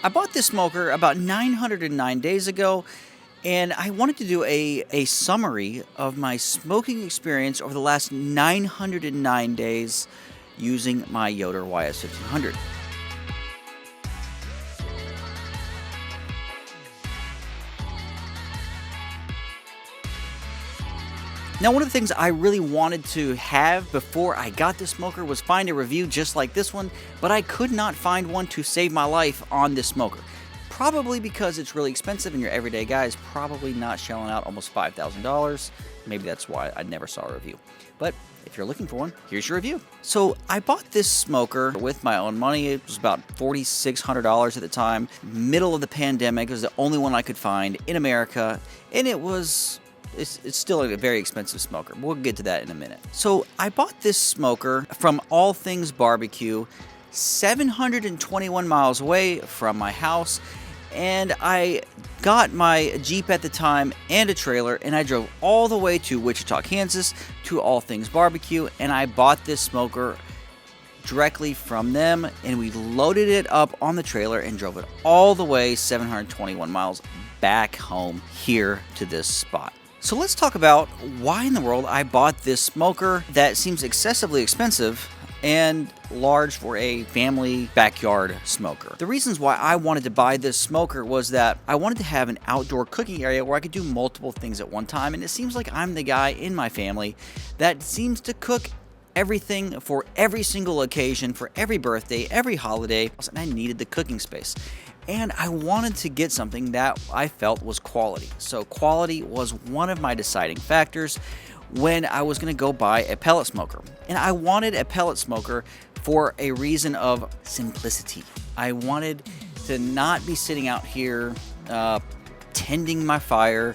I bought this smoker about 909 days ago, and I wanted to do a summary of my smoking experience over the last 909 days using my Yoder YS1500. Now, one of the things I really wanted to have before I got this smoker was find a review just like this one, but I could not find one to save my life on this smoker. Probably because it's really expensive and your everyday guy is probably not shelling out almost $5,000. Maybe that's why I never saw a review. But if you're looking for one, here's your review. So I bought this smoker with my own money. It was about $4,600 at the time. Middle of the pandemic. It was the only one I could find in America, and it's still a very expensive smoker. We'll get to that in a minute. So I bought this smoker from All Things Barbecue, 721 miles away from my house, and I got my Jeep at the time and a trailer, and I drove all the way to Wichita, Kansas to All Things Barbecue, and I bought this smoker directly from them, and we loaded it up on the trailer and drove it all the way 721 miles back home here to this spot. So let's talk about why in the world I bought this smoker that seems excessively expensive and large for a family backyard smoker. The reasons why I wanted to buy this smoker was that I wanted to have an outdoor cooking area where I could do multiple things at one time, and it seems like I'm the guy in my family that seems to cook everything for every single occasion, for every birthday, every holiday, and I needed the cooking space. And I wanted to get something that I felt was quality. So quality was one of my deciding factors when I was going to go buy a pellet smoker. And I wanted a pellet smoker for a reason of simplicity. I wanted to not be sitting out here tending my fire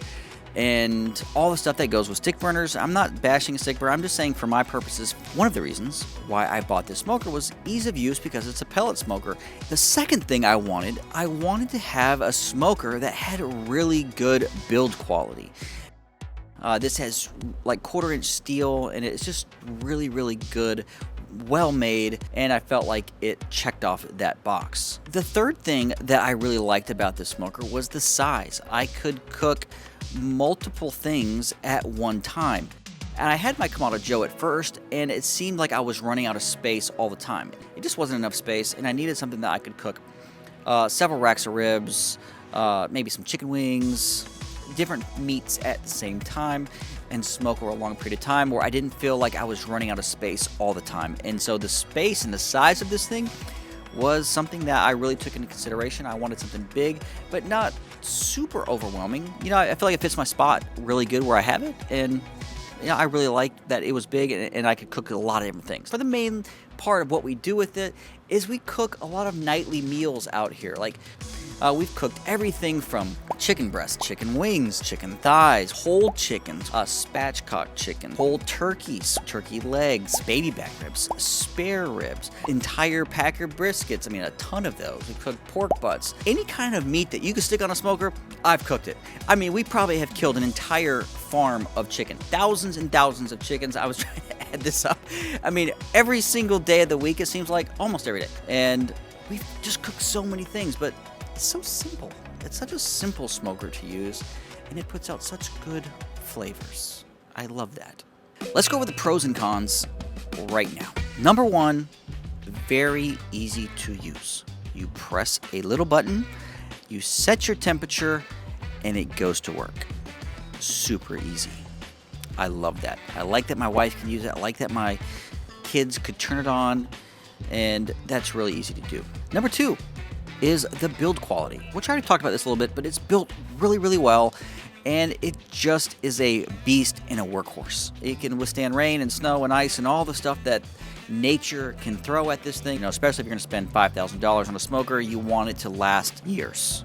and all the stuff that goes with stick burners. I'm not bashing a stick burner. I'm just saying for my purposes, one of the reasons why I bought this smoker was ease of use because it's a pellet smoker. The second thing I wanted to have a smoker that had a really good build quality. This has like 1/4-inch steel, and it's just really, really good, well made, and I felt like it checked off that box. The third thing that I really liked about this smoker was the size. I could cook multiple things at one time. And I had my Kamado Joe at first, and it seemed like I was running out of space all the time. It just wasn't enough space, and I needed something that I could cook several racks of ribs, maybe some chicken wings, different meats at the same time, and smoke over a long period of time where I didn't feel like I was running out of space all the time. And so the space and the size of this thing was something that I really took into consideration. I wanted something big, but not super overwhelming. You know, I feel like it fits my spot really good where I have it, and you know, I really liked that it was big and I could cook a lot of different things. For the main part of what we do with it is we cook a lot of nightly meals out here. Like we've cooked everything from chicken breasts, chicken wings, chicken thighs, whole chickens, spatchcock chicken, whole turkeys, turkey legs, baby back ribs, spare ribs, entire packer briskets. I mean, a ton of those. We cooked pork butts. Any kind of meat that you could stick on a smoker, I've cooked it. I mean, we probably have killed an entire farm of chicken. Thousands and thousands of chickens. I was trying to add this up. I mean, every single day of the week, it seems like, almost every day. And we've just cooked so many things, but it's so simple. It's such a simple smoker to use, and it puts out such good flavors. I love that. Let's go over the pros and cons right now. Number one, very easy to use. You press a little button, you set your temperature, and it goes to work. Super easy. I love that. I like that my wife can use it. I like that my kids could turn it on, and that's really easy to do. Number two is the build quality, which I already talked about this a little bit, but it's built really, really well, and it just is a beast and a workhorse. It can withstand rain and snow and ice and all the stuff that nature can throw at this thing. You know, especially if you're going to spend $5,000 on a smoker, you want it to last years,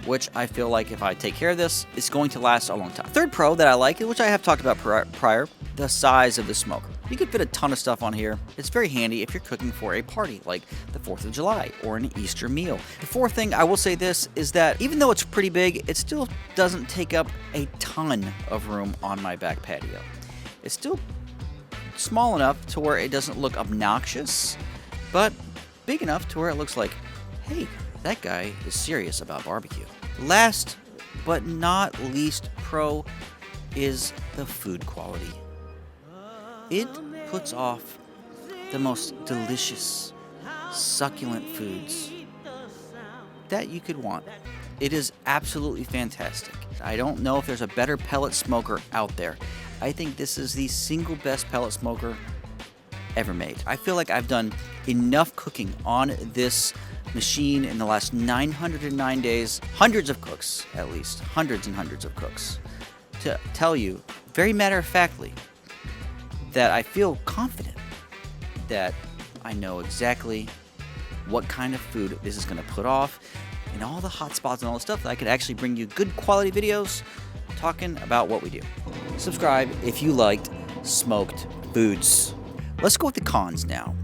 which I feel like if I take care of this, it's going to last a long time. Third pro that I like, which I have talked about prior, the size of the smoker. You could fit a ton of stuff on here. It's very handy if you're cooking for a party like the 4th of July or an Easter meal. The fourth thing I will say this is that even though it's pretty big, it still doesn't take up a ton of room on my back patio. It's still small enough to where it doesn't look obnoxious, but big enough to where it looks like, hey, That guy is serious about barbecue. Last but not least pro is the food quality. It puts off the most delicious, succulent foods that you could want. It is absolutely fantastic. I don't know if there's a better pellet smoker out there. I think this is the single best pellet smoker ever made. I feel like I've done enough cooking on this machine in the last 909 days, hundreds of cooks at least, hundreds and hundreds of cooks, to tell you very matter-of-factly that I feel confident that I know exactly what kind of food this is going to put off and all the hot spots and all the stuff that I could actually bring you good quality videos talking about what we do. Subscribe if you liked smoked foods. Let's go with the cons now.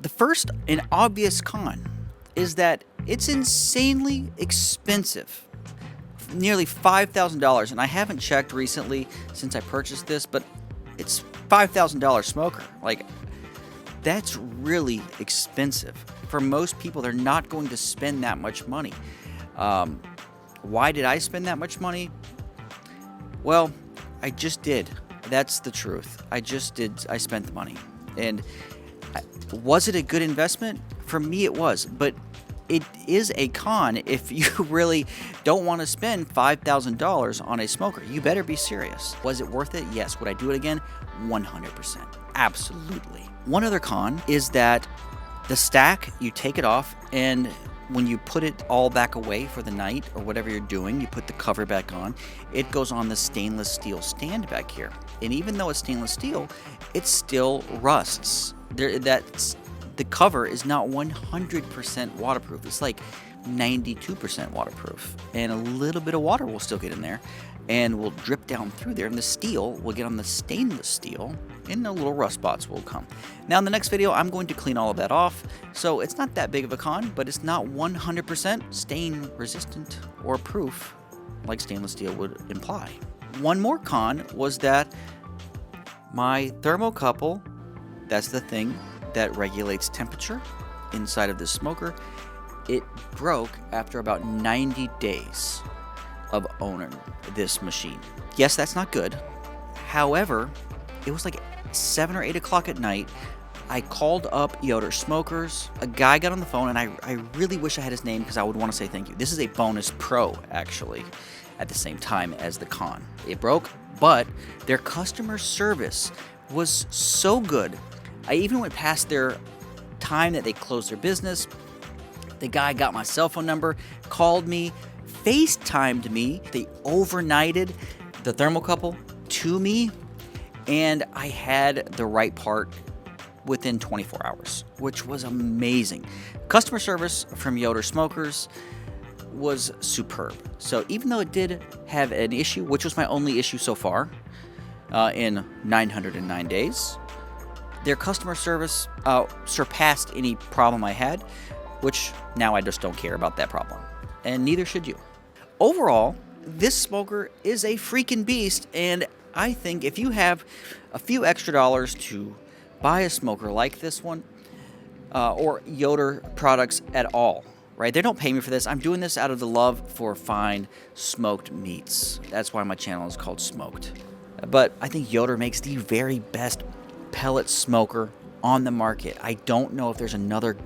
The first and obvious con is that it's insanely expensive. Nearly $5,000, and I haven't checked recently since I purchased this, but it's $5,000 smoker. Like, that's really expensive. For most people, they're not going to spend that much money. Why did I spend that much money? Well, I just did. That's the truth. I spent the money. And was it a good investment? For me, it was. But it is a con if you really don't want to spend $5,000 on a smoker. You better be serious. Was it worth it? Yes. Would I do it again? 100%. Absolutely. One other con is that the stack, you take it off, and when you put it all back away for the night or whatever you're doing, you put the cover back on, it goes on the stainless steel stand back here. And even though it's stainless steel, it still rusts. The cover is not 100% waterproof. It's like 92% waterproof. And a little bit of water will still get in there and will drip down through there. And the steel will get on the stainless steel and the little rust spots will come. Now in the next video, I'm going to clean all of that off. So it's not that big of a con, but it's not 100% stain resistant or proof like stainless steel would imply. One more con was that my thermocouple, that's the thing that regulates temperature inside of this smoker, it broke after about 90 days of owning this machine. Yes, that's not good. However, it was like 7 or 8 o'clock at night. I called up Yoder Smokers. A guy got on the phone, and I really wish I had his name because I would want to say thank you. This is a bonus pro, actually, at the same time as the con. It broke, but their customer service was so good. I even went past their time that they closed their business. The guy got my cell phone number, called me, FaceTimed me. They overnighted the thermocouple to me, and I had the right part within 24 hours, which was amazing. Customer service from Yoder Smokers was superb. So even though it did have an issue, which was my only issue so far in 909 days, their customer service surpassed any problem I had, which now I just don't care about that problem. And neither should you. Overall, this smoker is a freaking beast, and I think if you have a few extra dollars to buy a smoker like this one, or Yoder products at all, right? They don't pay me for this. I'm doing this out of the love for fine smoked meats. That's why my channel is called Smoked. But I think Yoder makes the very best pellet smoker on the market. I don't know if there's another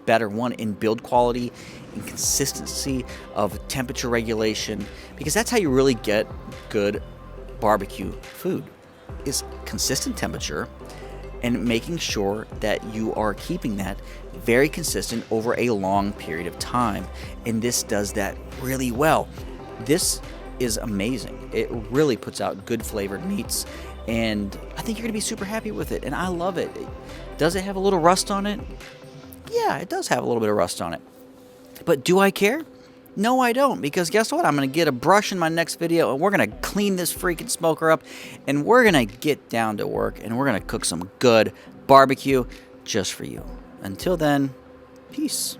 better one in build quality and consistency of temperature regulation, because that's how you really get good barbecue food, is consistent temperature and making sure that you are keeping that very consistent over a long period of time. And this does that really well. This is amazing. It really puts out good flavored meats, and I think you're going to be super happy with it, and I love it. Does it have a little rust on it? Yeah, it does have a little bit of rust on it. But do I care? No, I don't, because guess what? I'm going to get a brush in my next video, and we're going to clean this freaking smoker up, and we're going to get down to work, and we're going to cook some good barbecue just for you. Until then, peace.